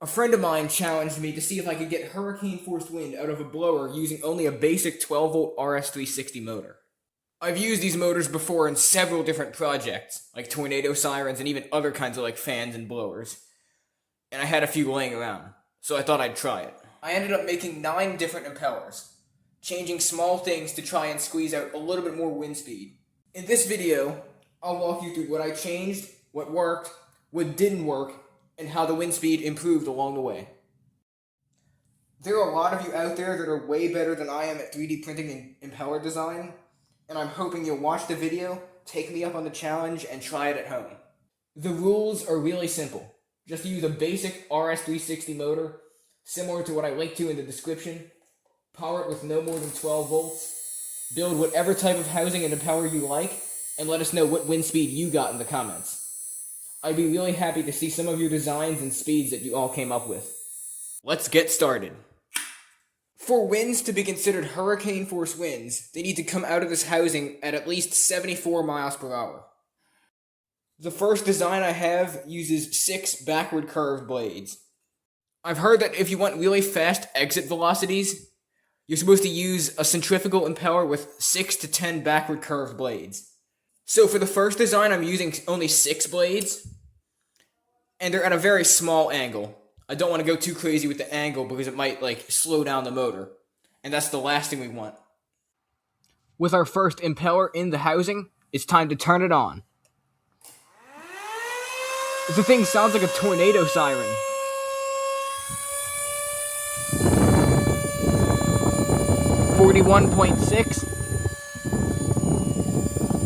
A friend of mine challenged me to see if I could get hurricane-force wind out of a blower using only a basic 12-volt RS-360 motor. I've used these motors before in several different projects, like tornado sirens and even other kinds of fans and blowers, and I had a few laying around, so I thought I'd try it. I ended up making 9 different impellers, changing small things to try and squeeze out a little bit more wind speed. In this video, I'll walk you through what I changed, what worked, what didn't work, and how the wind speed improved along the way. There are a lot of you out there that are way better than I am at 3D printing and impeller design, and I'm hoping you'll watch the video, take me up on the challenge, and try it at home. The rules are really simple. Just use a basic RS-360 motor, similar to what I linked to in the description, power it with no more than 12 volts, build whatever type of housing and impeller you like, and let us know what wind speed you got in the comments. I'd be really happy to see some of your designs and speeds that you all came up with. Let's get started. For winds to be considered hurricane-force winds, they need to come out of this housing at least 74 miles per hour. The first design I have uses 6 backward curved blades. I've heard that if you want really fast exit velocities, you're supposed to use a centrifugal impeller with 6 to 10 backward curved blades. So for the first design, I'm using only 6 blades, and they're at a very small angle. I don't want to go too crazy with the angle because it might slow down the motor, and that's the last thing we want. With our first impeller in the housing, it's time to turn it on. The thing sounds like a tornado siren. .6.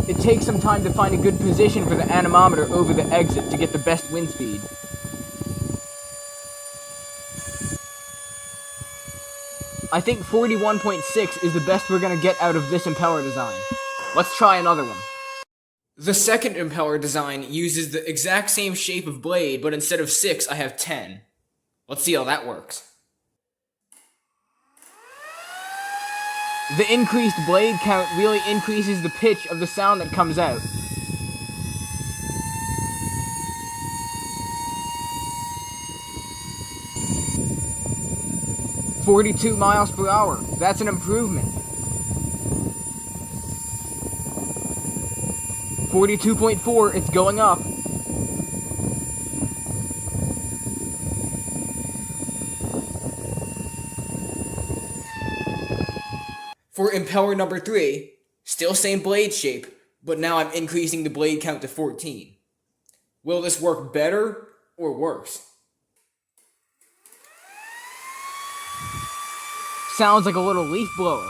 It takes some time to find a good position for the anemometer over the exit to get the best wind speed. I think 41.6 is the best we're going to get out of this impeller design. Let's try another one. The second impeller design uses the exact same shape of blade, but instead of 6, I have 10. Let's see how that works. The increased blade count really increases the pitch of the sound that comes out. .42 miles per hour. That's an improvement. 42.4, it's going up. For impeller number 3, still same blade shape, but now I'm increasing the blade count to 14. Will this work better or worse? Sounds like a little leaf blower.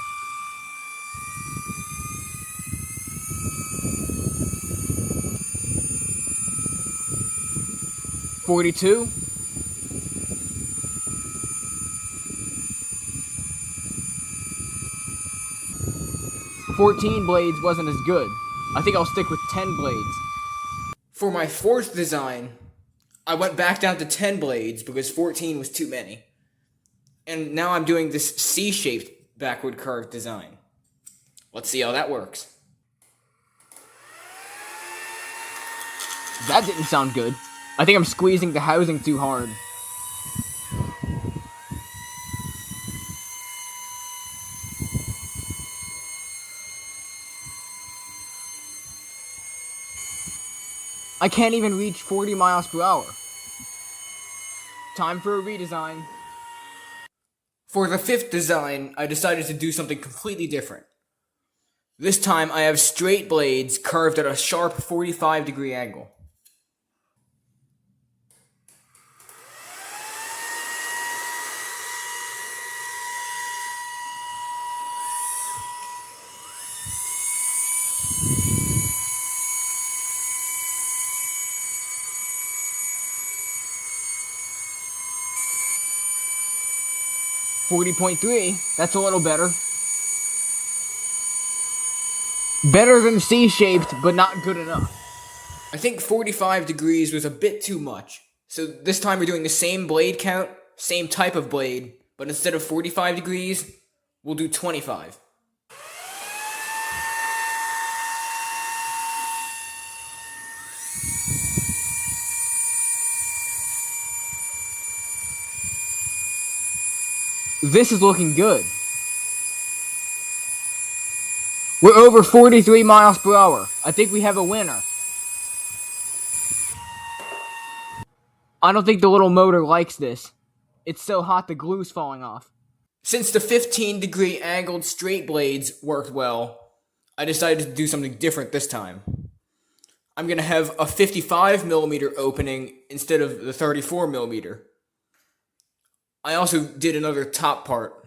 .42. 14 blades wasn't as good. I think I'll stick with 10 blades. For my fourth design, I went back down to 10 blades because 14 was too many. And now I'm doing this C-shaped backward curved design. Let's see how that works. That didn't sound good. I think I'm squeezing the housing too hard. I can't even reach 40 miles per hour. Time for a redesign. For the fifth design, I decided to do something completely different. This time I have straight blades curved at a sharp 45-degree angle. .3, that's a little better. Better than C-shaped, but not good enough. I think 45 degrees was a bit too much. So this time we're doing the same blade count, same type of blade, but instead of 45 degrees, we'll do 25. This is looking good. We're over 43 miles per hour. I think we have a winner. I don't think the little motor likes this. It's so hot the glue's falling off. Since the 15-degree angled straight blades worked well, I decided to do something different this time. I'm going to have a 55mm opening instead of the 34mm. I also did another top part.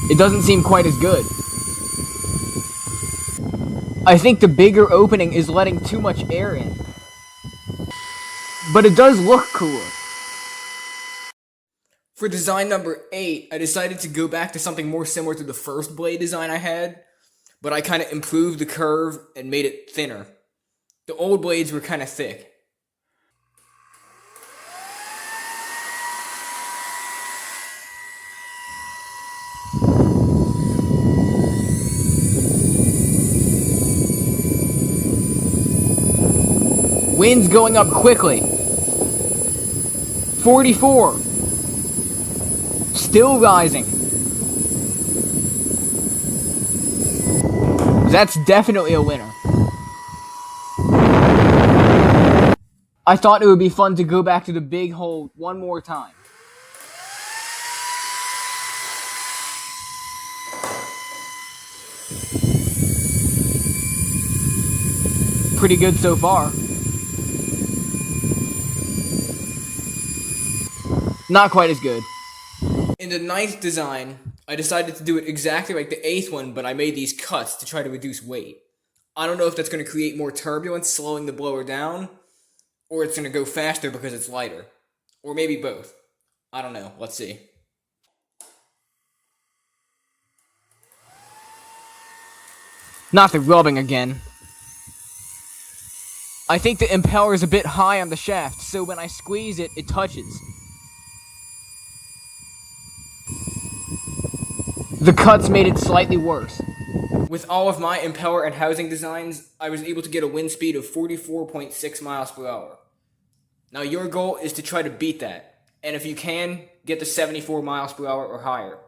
It doesn't seem quite as good. I think the bigger opening is letting too much air in. But it does look cooler. For design number 8, I decided to go back to something more similar to the first blade design I had, but I kind of improved the curve and made it thinner. The old blades were kind of thick. Wind's going up quickly. 44. Still rising. That's definitely a winner. I thought it would be fun to go back to the big hole one more time. Pretty good so far. Not quite as good. In the 9th design, I decided to do it exactly like the 8th one, but I made these cuts to try to reduce weight. I don't know if that's going to create more turbulence, slowing the blower down, or it's going to go faster because it's lighter. Or maybe both. I don't know. Let's see. Not the rubbing again. I think the impeller is a bit high on the shaft, so when I squeeze it, it touches. The cuts made it slightly worse. With all of my impeller and housing designs, I was able to get a wind speed of 44.6 miles per hour. Now your goal is to try to beat that, and if you can, get to 74 miles per hour or higher.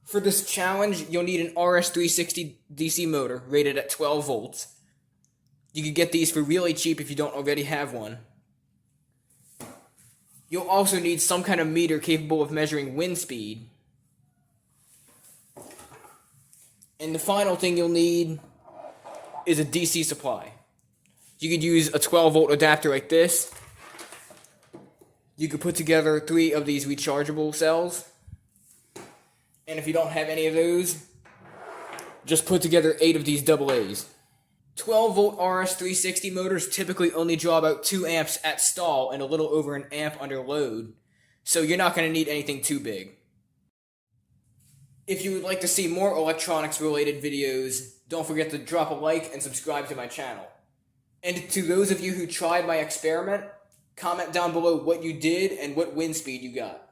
For this challenge, you'll need an RS-360 DC motor rated at 12 volts. You can get these for really cheap if you don't already have one. You'll also need some kind of meter capable of measuring wind speed. And the final thing you'll need is a DC supply. You could use a 12-volt adapter like this. You could put together 3 of these rechargeable cells. And if you don't have any of those, just put together 8 of these AA's. 12-volt RS-360 motors typically only draw about 2 amps at stall and a little over an amp under load, so you're not going to need anything too big. If you would like to see more electronics-related videos, don't forget to drop a like and subscribe to my channel. And to those of you who tried my experiment, comment down below what you did and what wind speed you got.